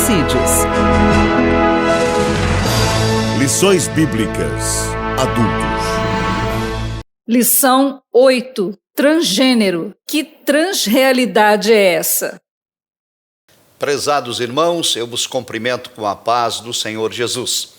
suicídios. Lições Bíblicas Adultos. Lição 8. Transgênero. Que transrealidade é essa? Prezados irmãos, eu vos cumprimento com a paz do Senhor Jesus.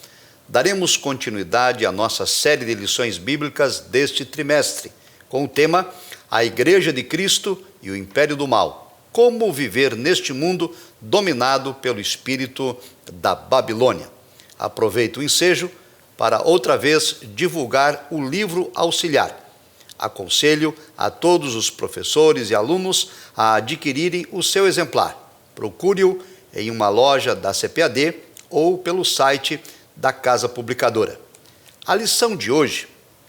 Daremos continuidade à nossa série de lições bíblicas deste trimestre, com o tema A Igreja de Cristo e o Império do Mal. Como viver neste mundo dominado pelo espírito da Babilônia. Aproveito o ensejo para outra vez divulgar o livro auxiliar. Aconselho a todos os professores e alunos a adquirirem o seu exemplar. Procure-o em uma loja da CPAD ou pelo site da Casa Publicadora. A lição de hoje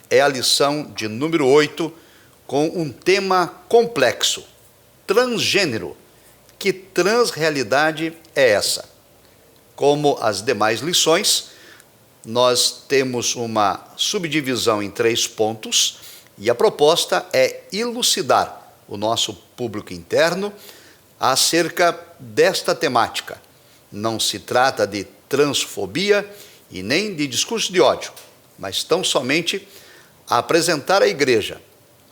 é a lição de número 8, com um tema complexo: transgênero. Que transrealidade é essa? Como as demais lições, nós temos uma subdivisão em 3 pontos e a proposta é elucidar o nosso público interno acerca desta temática. Não se trata de transfobia e nem de discurso de ódio, mas tão somente apresentar à igreja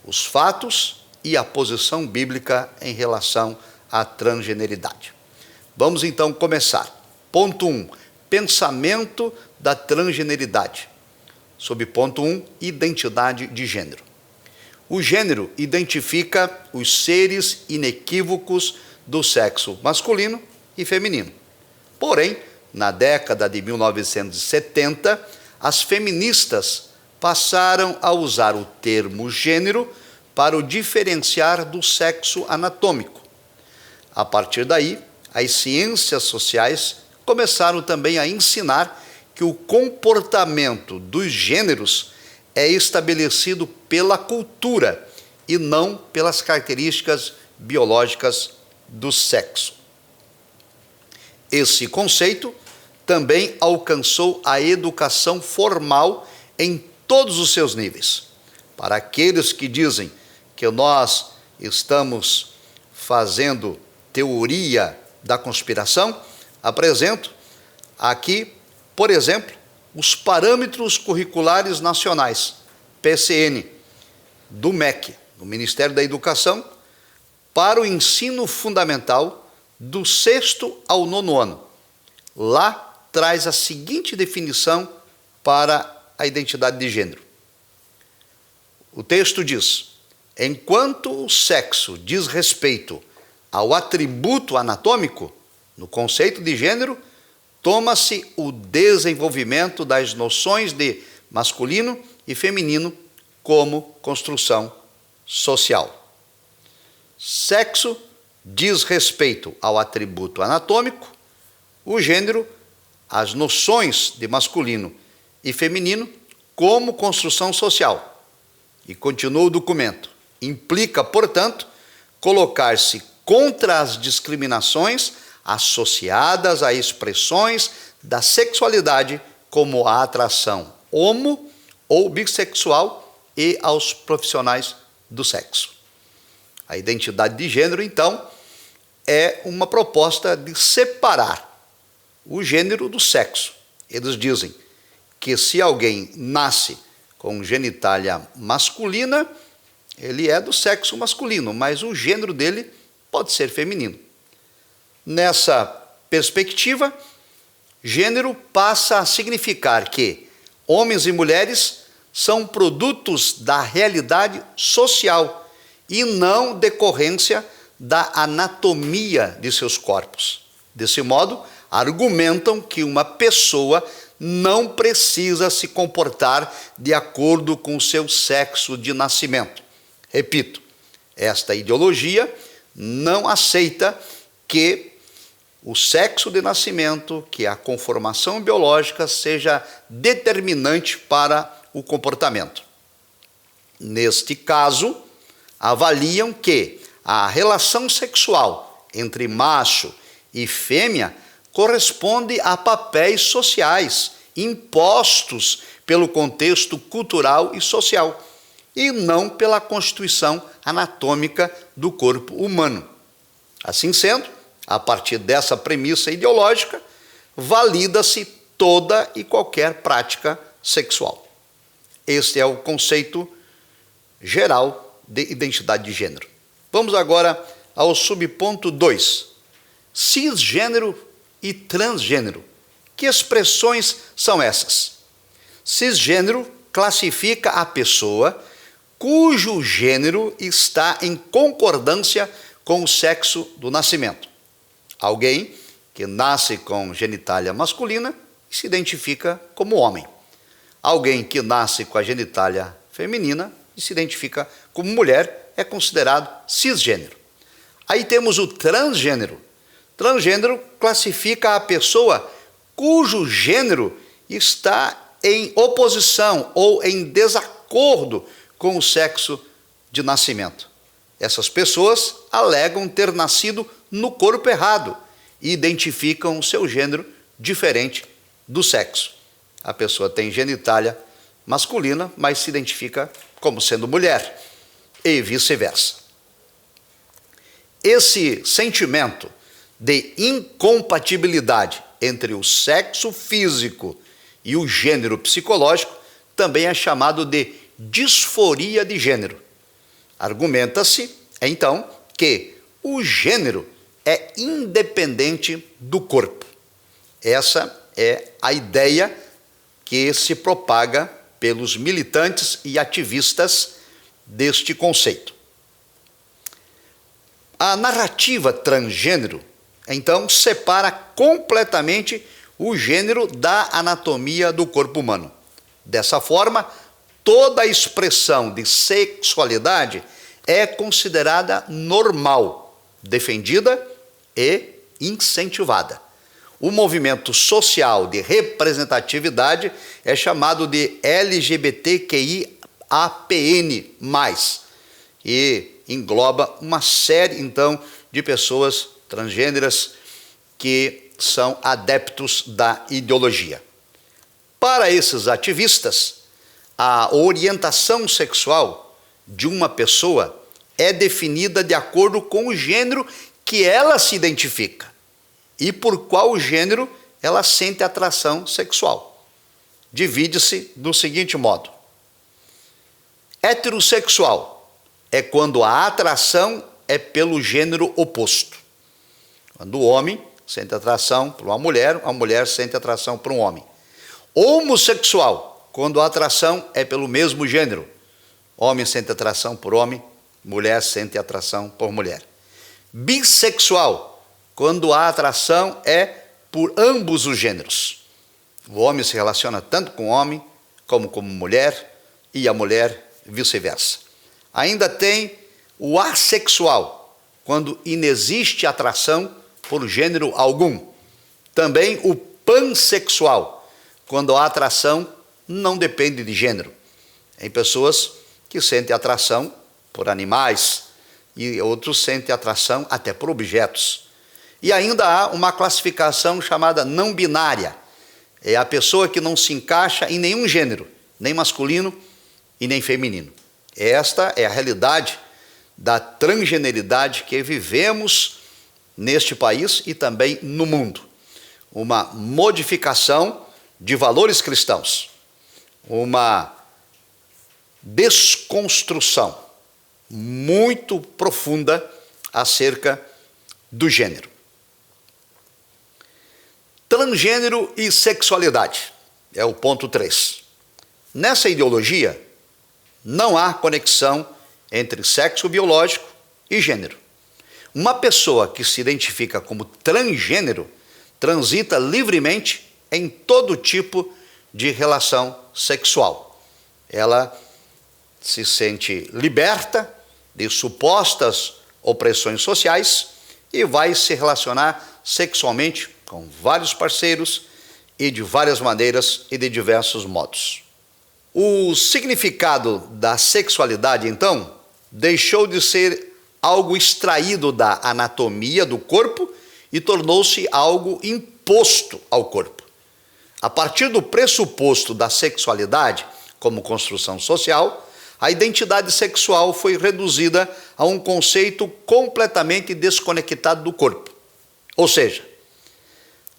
os fatos e a posição bíblica em relação à transgeneridade. Vamos então começar. Ponto 1. Pensamento da transgeneridade. Sob ponto 1, identidade de gênero. O gênero identifica os seres inequívocos do sexo masculino e feminino. Porém, na década de 1970, as feministas passaram a usar o termo gênero para o diferenciar do sexo anatômico. A partir daí, as ciências sociais começaram também a ensinar que o comportamento dos gêneros é estabelecido pela cultura e não pelas características biológicas do sexo. Esse conceito também alcançou a educação formal em todos os seus níveis. Para aqueles que dizem que nós estamos fazendo teoria da conspiração, apresento aqui, por exemplo, os parâmetros curriculares nacionais, PCN, do MEC, do Ministério da Educação, para o ensino fundamental do 6º ao 9º ano. Lá traz a seguinte definição para a identidade de gênero. O texto diz: enquanto o sexo diz respeito ao atributo anatômico, no conceito de gênero, toma-se o desenvolvimento das noções de masculino e feminino como construção social. Sexo diz respeito ao atributo anatômico, o gênero, as noções de masculino e feminino como construção social. E continua o documento. Implica, portanto, colocar-se contra as discriminações associadas a expressões da sexualidade como a atração homo ou bissexual e aos profissionais do sexo. A identidade de gênero, então, é uma proposta de separar o gênero do sexo. Eles dizem que se alguém nasce com genitália masculina, ele é do sexo masculino, mas o gênero dele pode ser feminino. Nessa perspectiva, gênero passa a significar que homens e mulheres são produtos da realidade social e não decorrência da anatomia de seus corpos. Desse modo, argumentam que uma pessoa não precisa se comportar de acordo com o seu sexo de nascimento. Repito, esta ideologia não aceita que o sexo de nascimento, que a conformação biológica seja determinante para o comportamento. Neste caso, avaliam que a relação sexual entre macho e fêmea corresponde a papéis sociais impostos pelo contexto cultural e social, e não pela constituição anatômica do corpo humano. Assim sendo, A partir dessa premissa ideológica, valida-se toda e qualquer prática sexual. Este é o conceito geral de identidade de gênero. Vamos agora ao subponto 2. Cisgênero e transgênero. Que expressões são essas? Cisgênero classifica a pessoa cujo gênero está em concordância com o sexo do nascimento. Alguém que nasce com genitália masculina e se identifica como homem. Alguém que nasce com a genitália feminina e se identifica como mulher é considerado cisgênero. Aí temos o transgênero. Transgênero classifica a pessoa cujo gênero está em oposição ou em desacordo com o sexo de nascimento. Essas pessoas alegam ter nascido no corpo errado e identificam o seu gênero diferente do sexo. A pessoa tem genitália masculina, mas se identifica como sendo mulher, e vice-versa. Esse sentimento de incompatibilidade entre o sexo físico e o gênero psicológico também é chamado de disforia de gênero. Argumenta-se, então, que o gênero é independente do corpo. Essa é a ideia que se propaga pelos militantes e ativistas deste conceito. A narrativa transgênero, então, separa completamente o gênero da anatomia do corpo humano. Dessa forma, toda expressão de sexualidade é considerada normal, defendida e incentivada. O movimento social de representatividade é chamado de LGBTQIAPN+, e engloba uma série, então, de pessoas transgêneras que são adeptos da ideologia. Para esses ativistas, a orientação sexual de uma pessoa é definida de acordo com o gênero que ela se identifica e por qual gênero ela sente atração sexual. Divide-se do seguinte modo: heterossexual é quando a atração é pelo gênero oposto. Quando o homem sente atração por uma mulher, a mulher sente atração por um homem. Homossexual, quando a atração é pelo mesmo gênero. Homem sente atração por homem, mulher sente atração por mulher. Bissexual, quando a atração é por ambos os gêneros. O homem se relaciona tanto com o homem como com mulher e a mulher vice-versa. Ainda tem o assexual, quando inexiste atração por gênero algum. Também o pansexual, quando a atração não depende de gênero. Em pessoas que sentem atração por animais e outros sentem atração até por objetos. E ainda há uma classificação chamada não binária. É a pessoa que não se encaixa em nenhum gênero, nem masculino e nem feminino. Esta é a realidade da transgeneridade que vivemos neste país e também no mundo. Uma modificação de valores cristãos, uma desconstrução muito profunda acerca do gênero. Transgênero e sexualidade é o ponto 3. Nessa ideologia, não há conexão entre sexo biológico e gênero. Uma pessoa que se identifica como transgênero transita livremente em todo tipo de relação sexual. Ela se sente liberta de supostas opressões sociais e vai se relacionar sexualmente com vários parceiros e de várias maneiras e de diversos modos. O significado da sexualidade, então, deixou de ser algo extraído da anatomia do corpo e tornou-se algo imposto ao corpo. A partir do pressuposto da sexualidade como construção social, a identidade sexual foi reduzida a um conceito completamente desconectado do corpo. Ou seja,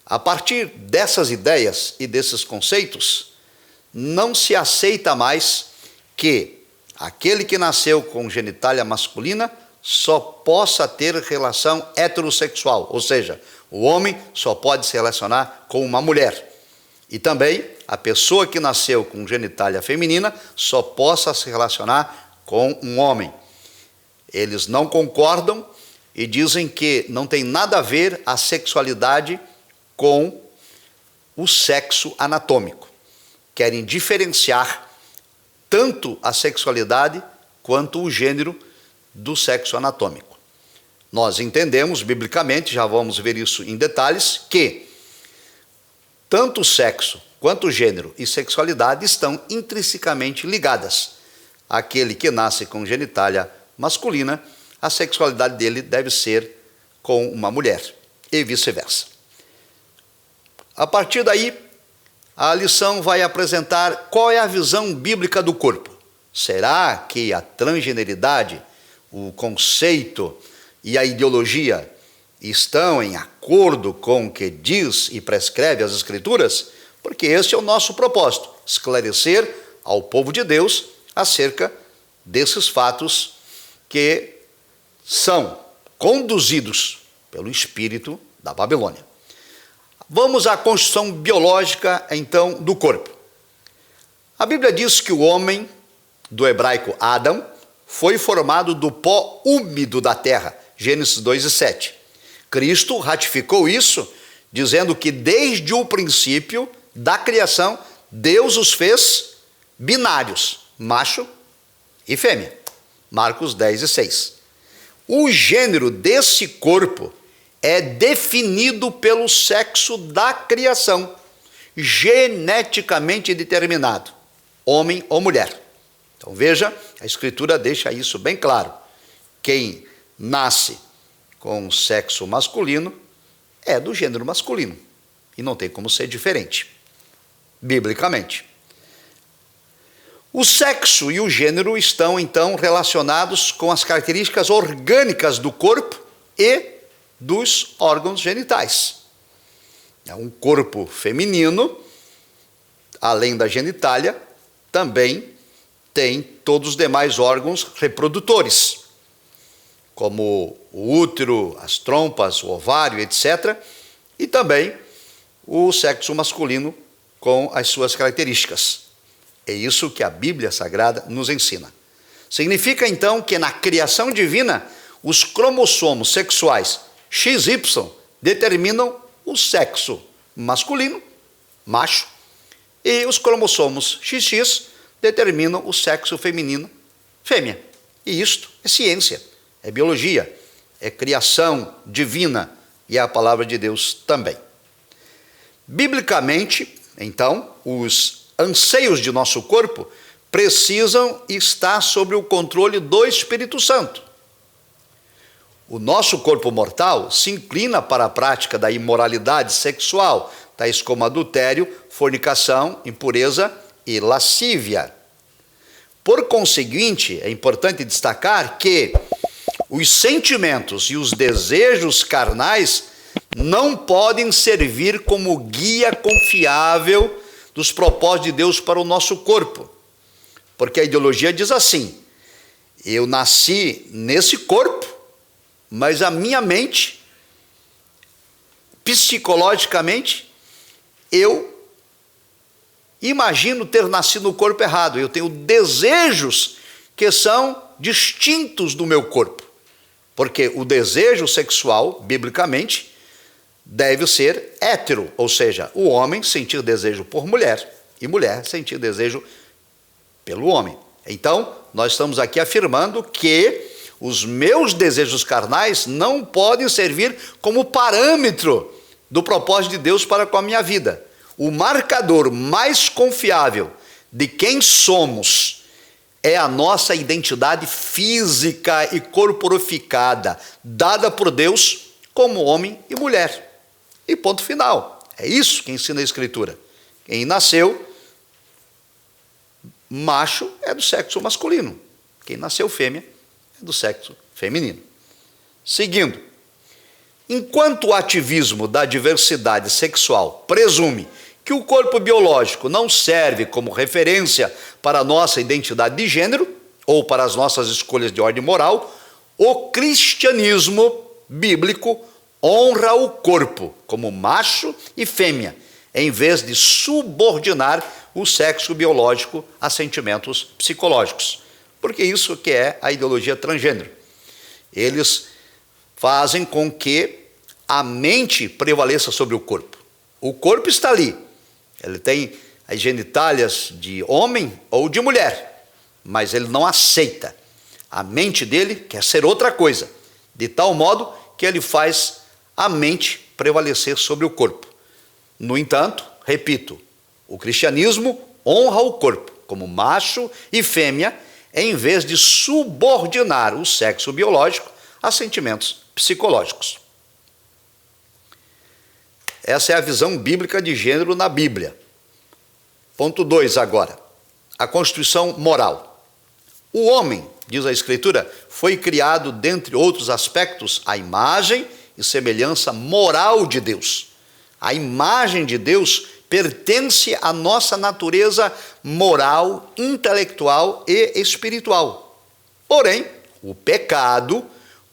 a partir dessas ideias e desses conceitos, não se aceita mais que aquele que nasceu com genitália masculina só possa ter relação heterossexual, ou seja, o homem só pode se relacionar com uma mulher. E também a pessoa que nasceu com genitália feminina só possa se relacionar com um homem. Eles não concordam e dizem que não tem nada a ver a sexualidade com o sexo anatômico. Querem diferenciar tanto a sexualidade quanto o gênero do sexo anatômico. Nós entendemos, biblicamente, já vamos ver isso em detalhes, que tanto o sexo quanto o gênero e sexualidade estão intrinsecamente ligadas. Aquele que nasce com genitália masculina, a sexualidade dele deve ser com uma mulher, e vice-versa. A partir daí, a lição vai apresentar qual é a visão bíblica do corpo. Será que a transgeneridade, o conceito e a ideologia estão em acordo com o que diz e prescreve as Escrituras? Porque esse é o nosso propósito, esclarecer ao povo de Deus acerca desses fatos que são conduzidos pelo espírito da Babilônia. Vamos à construção biológica, então, do corpo. A Bíblia diz que o homem, do hebraico Adão, foi formado do pó úmido da terra, Gênesis 2:7. Cristo ratificou isso, dizendo que desde o princípio da criação, Deus os fez binários, macho e fêmea. Marcos 10:6. O gênero desse corpo é definido pelo sexo da criação, geneticamente determinado, homem ou mulher. Então veja, a Escritura deixa isso bem claro. Quem nasce com sexo masculino é do gênero masculino, e não tem como ser diferente, biblicamente. O sexo e o gênero estão, então, relacionados com as características orgânicas do corpo e dos órgãos genitais. Um corpo feminino, além da genitália, também tem todos os demais órgãos reprodutores, como o útero, as trompas, o ovário, etc. E também o sexo masculino com as suas características. É isso que a Bíblia Sagrada nos ensina. Significa, então, que na criação divina, os cromossomos sexuais XY determinam o sexo masculino, macho, e os cromossomos XX determinam o sexo feminino, fêmea. E isto é ciência, é biologia, é criação divina e é a palavra de Deus também. Biblicamente, então, os anseios de nosso corpo precisam estar sob o controle do Espírito Santo. O nosso corpo mortal se inclina para a prática da imoralidade sexual, tais como adultério, fornicação, impureza e lascívia. Por conseguinte, é importante destacar que os sentimentos e os desejos carnais não podem servir como guia confiável dos propósitos de Deus para o nosso corpo. Porque a ideologia diz assim: eu nasci nesse corpo, mas a minha mente, psicologicamente, eu imagino ter nascido no corpo errado. Eu tenho desejos que são distintos do meu corpo. Porque o desejo sexual, biblicamente, deve ser hétero, ou seja, o homem sentir desejo por mulher e mulher sentir desejo pelo homem. Então, nós estamos aqui afirmando que os meus desejos carnais não podem servir como parâmetro do propósito de Deus para com a minha vida. O marcador mais confiável de quem somos é a nossa identidade física e corporificada, dada por Deus como homem e mulher. E ponto final. É isso que ensina a Escritura. Quem nasceu macho é do sexo masculino. Quem nasceu fêmea é do sexo feminino. Seguindo, Enquanto o ativismo da diversidade sexual presume que o corpo biológico não serve como referência para a nossa identidade de gênero ou para as nossas escolhas de ordem moral, o cristianismo bíblico honra o corpo como macho e fêmea, em vez de subordinar o sexo biológico a sentimentos psicológicos. Porque isso que é a ideologia transgênero. Eles fazem com que a mente prevaleça sobre o corpo. O corpo está ali. Ele tem as genitálias de homem ou de mulher, mas ele não aceita. A mente dele quer ser outra coisa, de tal modo que ele faz a mente prevalecer sobre o corpo. No entanto, repito, o cristianismo honra o corpo como macho e fêmea, em vez de subordinar o sexo biológico a sentimentos psicológicos. Essa é a visão bíblica de gênero na Bíblia. Ponto 2 agora, a constituição moral. O homem, diz a Escritura, foi criado, dentre outros aspectos, à imagem e semelhança moral de Deus. A imagem de Deus pertence à nossa natureza moral, intelectual e espiritual. Porém, o pecado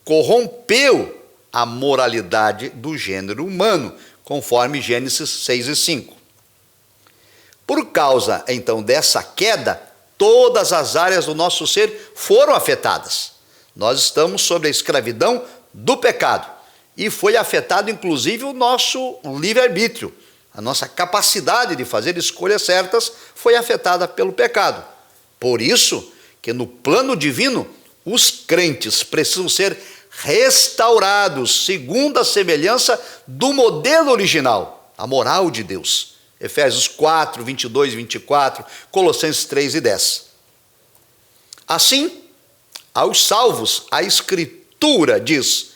corrompeu a moralidade do gênero humano, conforme Gênesis 6 e 5. Por causa, então, dessa queda, todas as áreas do nosso ser foram afetadas. Nós estamos sob a escravidão do pecado e foi afetado, inclusive, o nosso livre-arbítrio. A nossa capacidade de fazer escolhas certas foi afetada pelo pecado. Por isso que no plano divino, os crentes precisam ser restaurados segundo a semelhança do modelo original, a moral de Deus. Efésios 4, 22 e 24, Colossenses 3 e 10. Assim, aos salvos, a Escritura diz: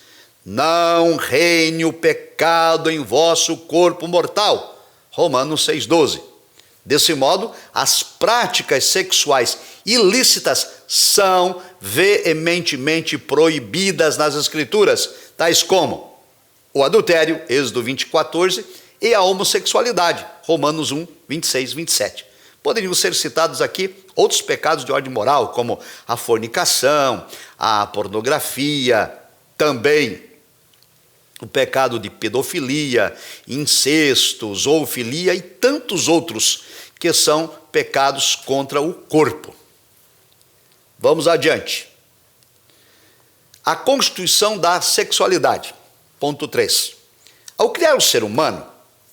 não reine o pecado em vosso corpo mortal. Romanos 6,12. Desse modo, as práticas sexuais ilícitas são veementemente proibidas nas Escrituras, tais como o adultério, Êxodo 20,14, e a homossexualidade, Romanos 1, 26 e 27. Poderiam ser citados aqui outros pecados de ordem moral, como a fornicação, a pornografia, também o pecado de pedofilia, incesto, zoofilia e tantos outros que são pecados contra o corpo. Vamos adiante. A constituição da sexualidade. Ponto 3. Ao criar o ser humano,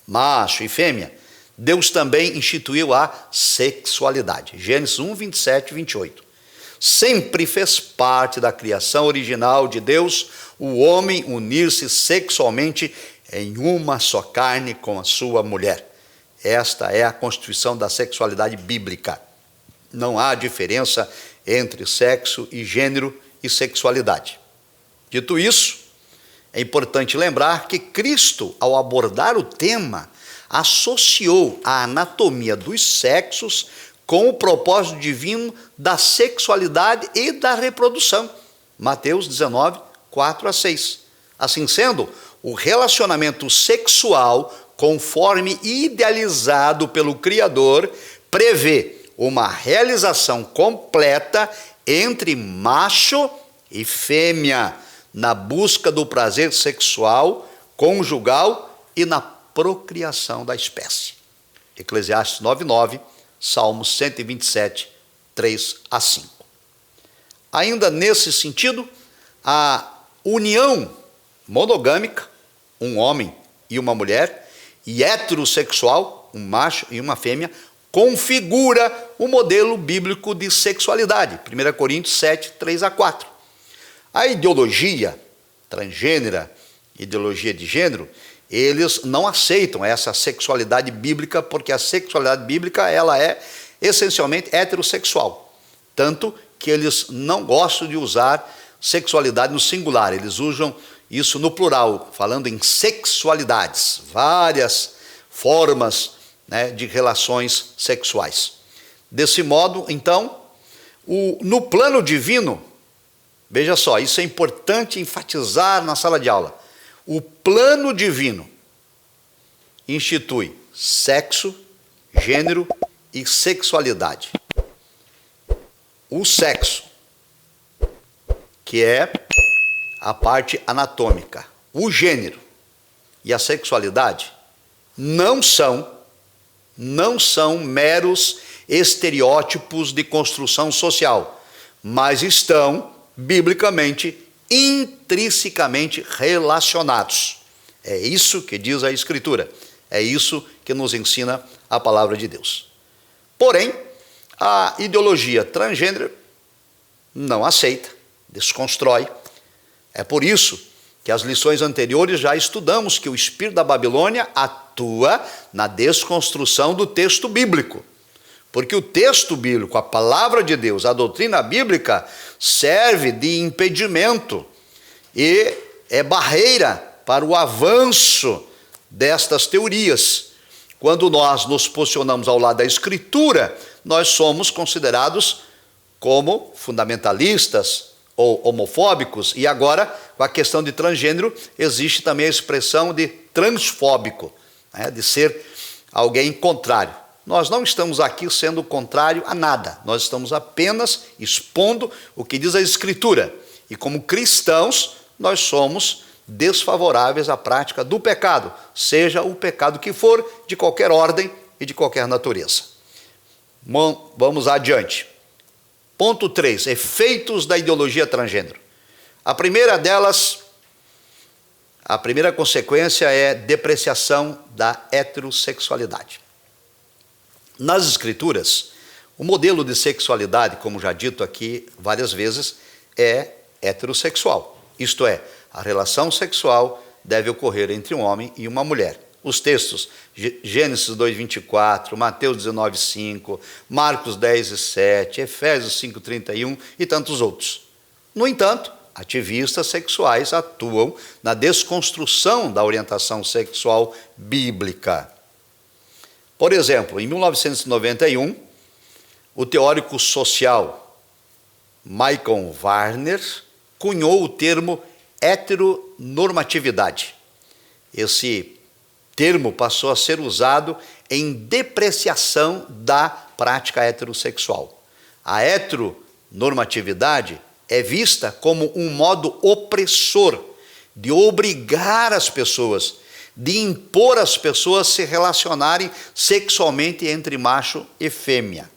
macho e fêmea, Deus também instituiu a sexualidade. Gênesis 1, 27 e 28. Sempre fez parte da criação original de Deus o homem unir-se sexualmente em uma só carne com a sua mulher. Esta é a constituição da sexualidade bíblica. Não há diferença entre sexo e gênero e sexualidade. Dito isso, é importante lembrar que Cristo, ao abordar o tema, associou a anatomia dos sexos com o propósito divino da sexualidade e da reprodução. Mateus 19, 4 a 6. Assim sendo, o relacionamento sexual, conforme idealizado pelo Criador, prevê uma realização completa entre macho e fêmea, na busca do prazer sexual, conjugal e na procriação da espécie. Eclesiastes 9:9, Salmos 127, 3 a 5. Ainda nesse sentido, a união monogâmica, um homem e uma mulher, e heterossexual, um macho e uma fêmea, configura o modelo bíblico de sexualidade. 1 Coríntios 7, 3 a 4. A ideologia transgênera, ideologia de gênero, eles não aceitam essa sexualidade bíblica, porque a sexualidade bíblica ela é essencialmente heterossexual. Tanto que eles não gostam de usar sexualidade no singular, eles usam isso no plural, falando em sexualidades, várias formas, né, de relações sexuais. Desse modo, então, no plano divino, veja só, isso é importante enfatizar na sala de aula. O plano divino institui sexo, gênero e sexualidade. O sexo, que é a parte anatômica, o gênero e a sexualidade não são meros estereótipos de construção social, mas estão biblicamente, intrinsecamente relacionados. É isso que diz a Escritura, é isso que nos ensina a palavra de Deus. Porém, a ideologia transgênero não aceita, desconstrói. É por isso que as lições anteriores já estudamos que o espírito da Babilônia atua na desconstrução do texto bíblico. Porque o texto bíblico, a palavra de Deus, a doutrina bíblica, serve de impedimento e é barreira para o avanço destas teorias. Quando nós nos posicionamos ao lado da Escritura, nós somos considerados como fundamentalistas ou homofóbicos, e agora, com a questão de transgênero, existe também a expressão de transfóbico, né, de ser alguém contrário. Nós não estamos aqui sendo contrário a nada, nós estamos apenas expondo o que diz a Escritura, e como cristãos, nós somos desfavoráveis à prática do pecado, seja o pecado que for, de qualquer ordem e de qualquer natureza. Vamos adiante. Ponto 3, efeitos da ideologia transgênero. A primeira delas, a primeira consequência é depreciação da heterossexualidade. Nas Escrituras, o modelo de sexualidade, como já dito aqui várias vezes, é heterossexual. Isto é, a relação sexual deve ocorrer entre um homem e uma mulher. Os textos, Gênesis 2:24, Mateus 19:5, Marcos 10:7, Efésios 5:31 e tantos outros. No entanto, ativistas sexuais atuam na desconstrução da orientação sexual bíblica. Por exemplo, em 1991, o teórico social Michael Warner cunhou o termo heteronormatividade. Esse termo passou a ser usado em depreciação da prática heterossexual. A heteronormatividade é vista como um modo opressor de obrigar as pessoas, de impor as pessoas a se relacionarem sexualmente entre macho e fêmea.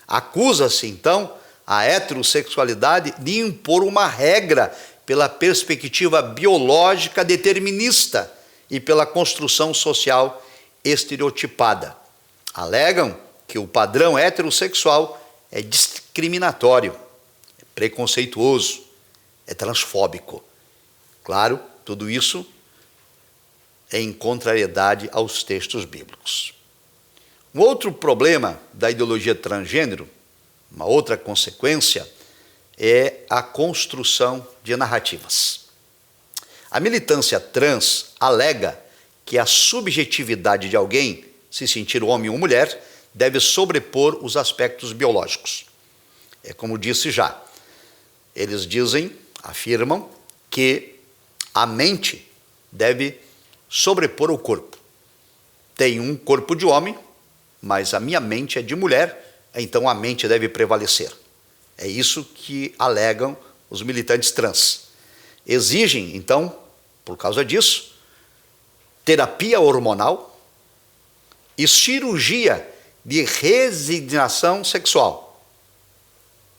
Acusa-se, então, a heterossexualidade de impor uma regra pela perspectiva biológica determinista e pela construção social estereotipada. Alegam que o padrão heterossexual é discriminatório, é preconceituoso, é transfóbico. Claro, tudo isso é em contrariedade aos textos bíblicos. Um outro problema da ideologia transgênero, uma outra consequência, é a construção de narrativas. A militância trans alega que a subjetividade de alguém, se sentir homem ou mulher, deve sobrepor os aspectos biológicos. É como disse já, eles afirmam que a mente deve sobrepor o corpo. Tem um corpo de homem, mas a minha mente é de mulher, então a mente deve prevalecer. É isso que alegam os militantes trans. Exigem, então, por causa disso, terapia hormonal e cirurgia de resignação sexual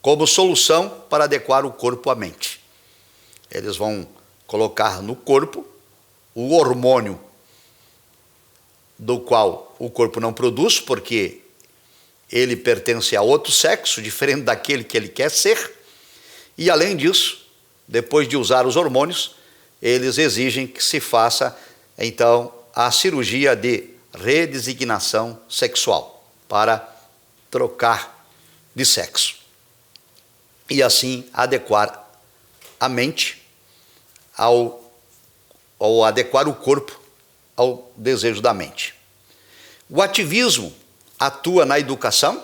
como solução para adequar o corpo à mente. Eles vão colocar no corpo o hormônio do qual o corpo não produz, porque ele pertence a outro sexo, diferente daquele que ele quer ser, e além disso, depois de usar os hormônios, eles exigem que se faça, então, a cirurgia de redesignação sexual, para trocar de sexo. E assim adequar a mente ao adequar o corpo ao desejo da mente. O ativismo atua na educação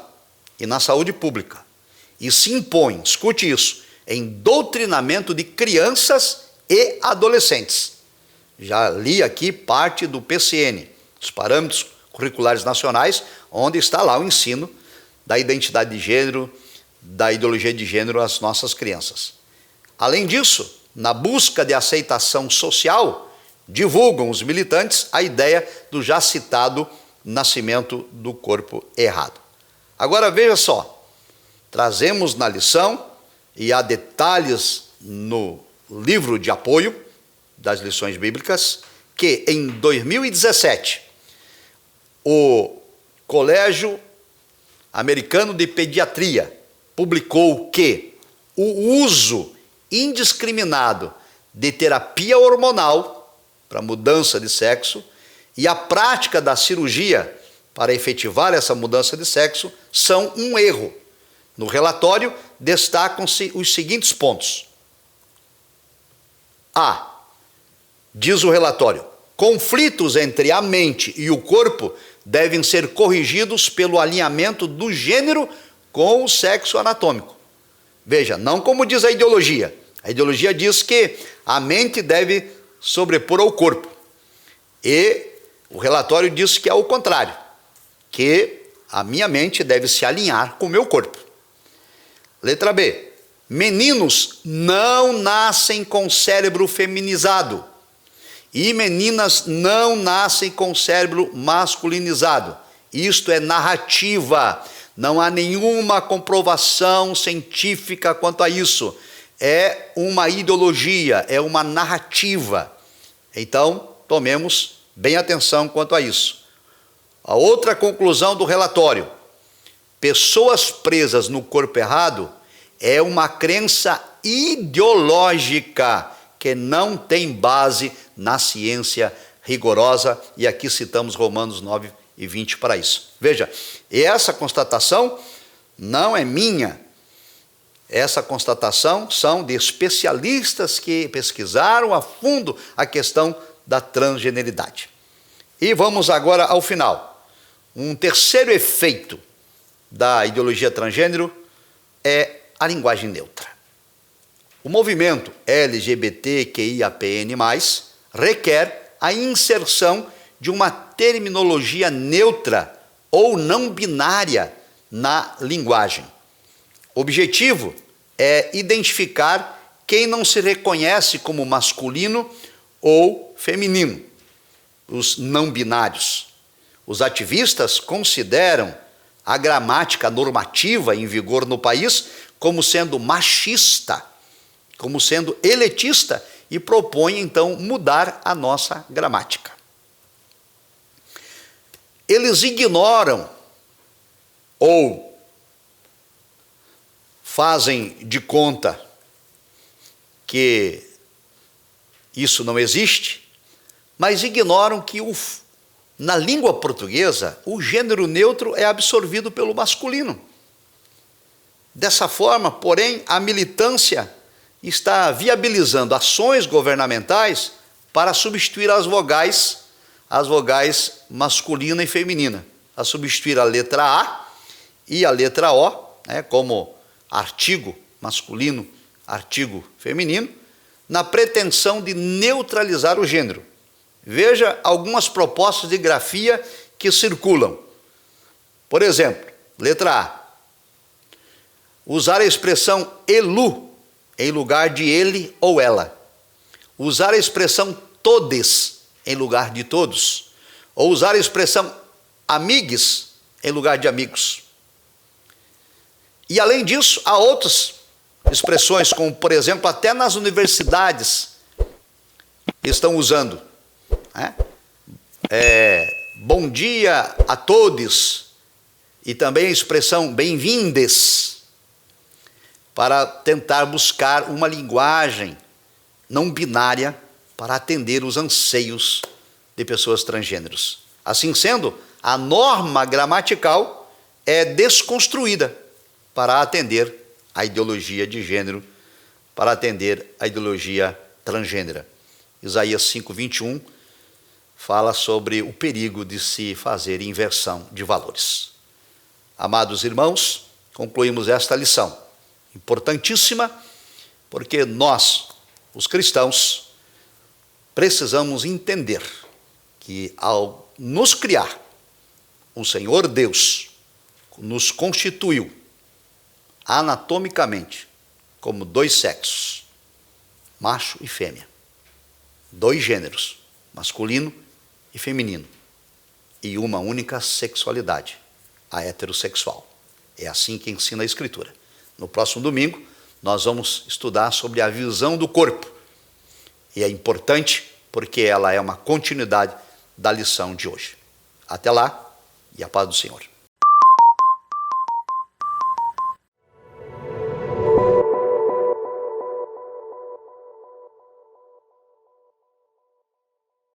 e na saúde pública e se impõe, escute isso, em doutrinamento de crianças e adolescentes. Já li aqui parte do PCN, os Parâmetros Curriculares Nacionais, onde está lá o ensino da identidade de gênero, da ideologia de gênero às nossas crianças. Além disso, na busca de aceitação social, divulgam os militantes a ideia do já citado nascimento do corpo errado. Agora veja só, trazemos na lição, e há detalhes no livro de apoio das lições bíblicas, que em 2017, o Colégio Americano de Pediatria publicou que o uso indiscriminado de terapia hormonal para mudança de sexo e a prática da cirurgia para efetivar essa mudança de sexo são um erro. No relatório destacam-se os seguintes pontos. A. Diz o relatório: conflitos entre a mente e o corpo devem ser corrigidos pelo alinhamento do gênero com o sexo anatômico. Veja, não como diz a ideologia. A ideologia diz que a mente deve sobrepor ao corpo. E o relatório diz que é o contrário, que a minha mente deve se alinhar com o meu corpo. Letra B. Meninos não nascem com cérebro feminizado e meninas não nascem com cérebro masculinizado. Isto é narrativa. Não há nenhuma comprovação científica quanto a isso. É uma ideologia, é uma narrativa. Então, tomemos bem atenção quanto a isso. A outra conclusão do relatório: pessoas presas no corpo errado é uma crença ideológica que não tem base na ciência rigorosa, e aqui citamos Romanos 9:20 para isso. Veja, essa constatação não é minha. Essa constatação são de especialistas que pesquisaram a fundo a questão da transgeneridade. E vamos agora ao final. Um terceiro efeito da ideologia transgênero é a linguagem neutra. O movimento LGBTQIAPN+, requer a inserção de uma terminologia neutra ou não binária na linguagem. O objetivo é identificar quem não se reconhece como masculino ou feminino, os não binários. Os ativistas consideram a gramática normativa em vigor no país como sendo machista, como sendo elitista, e propõem então mudar a nossa gramática. Eles ignoram ou fazem de conta que isso não existe, mas ignoram que na língua portuguesa o gênero neutro é absorvido pelo masculino. Dessa forma, porém, a militância está viabilizando ações governamentais para substituir as vogais masculina e feminina, a substituir a letra A e a letra O, como artigo masculino, artigo feminino, na pretensão de neutralizar o gênero. Veja algumas propostas de grafia que circulam. Por exemplo, letra A. Usar a expressão elu em lugar de ele ou ela. Usar a expressão todes em lugar de todos. Ou usar a expressão amigues em lugar de amigos. E além disso, há outras expressões, como por exemplo, até nas universidades estão usando. Bom dia a todos, e também a expressão bem-vindes, para tentar buscar uma linguagem não binária para atender os anseios de pessoas transgêneros. Assim sendo, a norma gramatical é desconstruída para atender a ideologia de gênero, para atender a ideologia transgênera. Isaías 5:21 fala sobre o perigo de se fazer inversão de valores. Amados irmãos, concluímos esta lição, importantíssima, porque nós, os cristãos, precisamos entender que ao nos criar, o Senhor Deus nos constituiu anatomicamente como dois sexos, macho e fêmea, dois gêneros, masculino e feminino, e uma única sexualidade, a heterossexual. É assim que ensina a Escritura. No próximo domingo, nós vamos estudar sobre a visão do corpo. E é importante porque ela é uma continuidade da lição de hoje. Até lá, e a paz do Senhor.